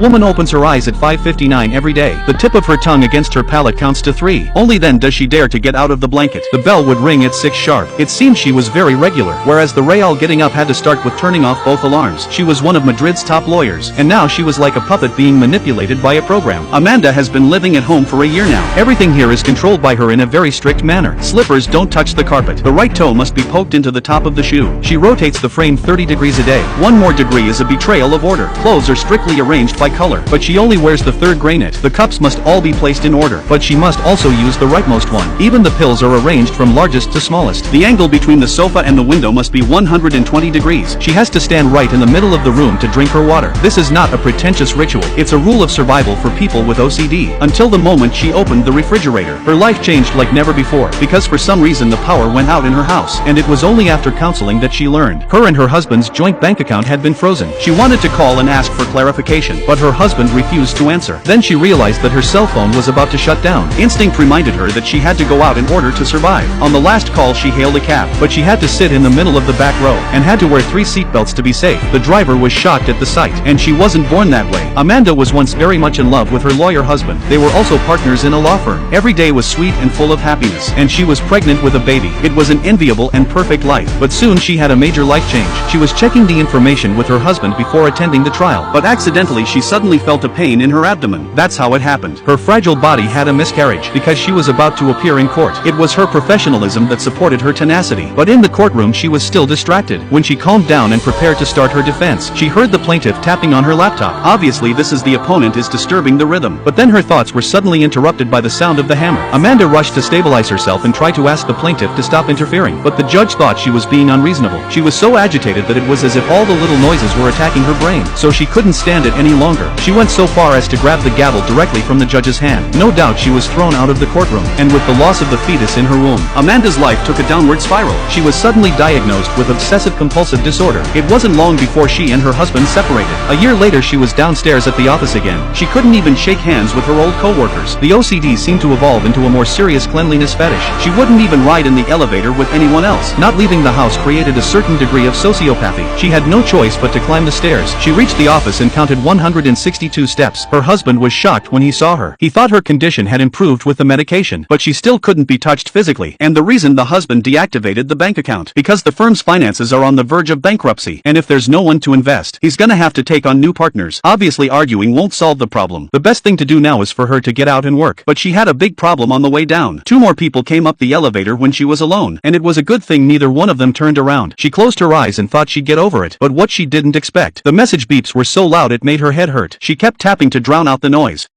woman opens her eyes at 5:59 every day. The tip of her tongue against her palate counts to 3. Only then does she dare to get out of the blanket. The bell would ring at 6 sharp. It seemed she was very regular, whereas the Real getting up had to start with turning off both alarms. She was one of Madrid's top lawyers, and now she was like a puppet being manipulated by a program. Amanda has been living at home for a year now. Everything here is controlled by her in a very strict manner. Slippers don't touch the carpet. The right toe must be poked into the top of the shoe. She rotates the frame 30 degrees a day. One more degree is a betrayal of order. Clothes are strictly arranged by color, but she only wears the third grainet. The cups must all be placed in order, but she must also use the rightmost one. Even the pills are arranged from largest to smallest. The angle between the sofa and the window must be 120 degrees. She has to stand right in the middle of the room to drink her water. This is not a pretentious ritual. It's a rule of survival for people with OCD. Until the moment she opened the refrigerator, her life changed like never before, because for some reason the power went out in her house, and it was only after counseling that she learned. Her and her husband's joint bank account had been frozen. She wanted to call and ask for clarification, but her husband refused to answer. Then she realized that her cell phone was about to shut down. Instinct reminded her that she had to go out in order to survive. On the last call she hailed a cab, but she had to sit in the middle of the back row, and had to wear 3 seatbelts to be safe. The driver was shocked at the sight, and she wasn't born that way. Amanda was once very much in love with her lawyer husband. They were also partners in a law firm. Every day was sweet and full of happiness, and she was pregnant with a baby. It was an enviable and perfect life, but soon she had a major life change. She was checking the information with her husband before attending the trial, but accidentally she suddenly felt a pain in her abdomen. That's how it happened. Her fragile body had a miscarriage, because she was about to appear in court. It was her professionalism that supported her tenacity, but in the courtroom she was still distracted. When she calmed down and prepared to start her defense, she heard the plaintiff tapping on her laptop. Obviously this is the opponent is disturbing the rhythm, but then her thoughts were suddenly interrupted by the sound of the hammer. Amanda rushed to stabilize herself and tried to ask the plaintiff to stop interfering, but the judge thought she was being unreasonable. She was so agitated that it was as if all the little noises were attacking her brain, so she couldn't stand it any longer. She went so far as to grab the gavel directly from the judge's hand. No doubt she was thrown out of the courtroom, and with the loss of the fetus in her womb, Amanda's life took a downward spiral. She was suddenly diagnosed with obsessive-compulsive disorder. It wasn't long before she and her husband separated. A year later she was downstairs at the office again. She couldn't even shake hands with her old co-workers. The OCD seemed to evolve into a more serious cleanliness fetish. She wouldn't even ride in the elevator with anyone else. Not leaving the house created a certain degree of sociopathy. She had no choice but to climb the stairs. She reached the office and counted 162 steps. Her husband was shocked when he saw her. He thought her condition had improved with the medication, but she still couldn't be touched physically. And the reason the husband deactivated the bank account, because the firm's finances are on the verge of bankruptcy, and if there's no one to invest, he's gonna have to take on new partners. Obviously arguing won't solve the problem. The best thing to do now is for her to get out and work. But she had a big problem on the way down. 2 more people came up the elevator when she was alone, and it was a good thing neither one of them turned around. She closed her eyes and thought she'd get over it, but what she didn't expect, the message beeps were so loud it made her head hurt. She kept tapping to drown out the noise.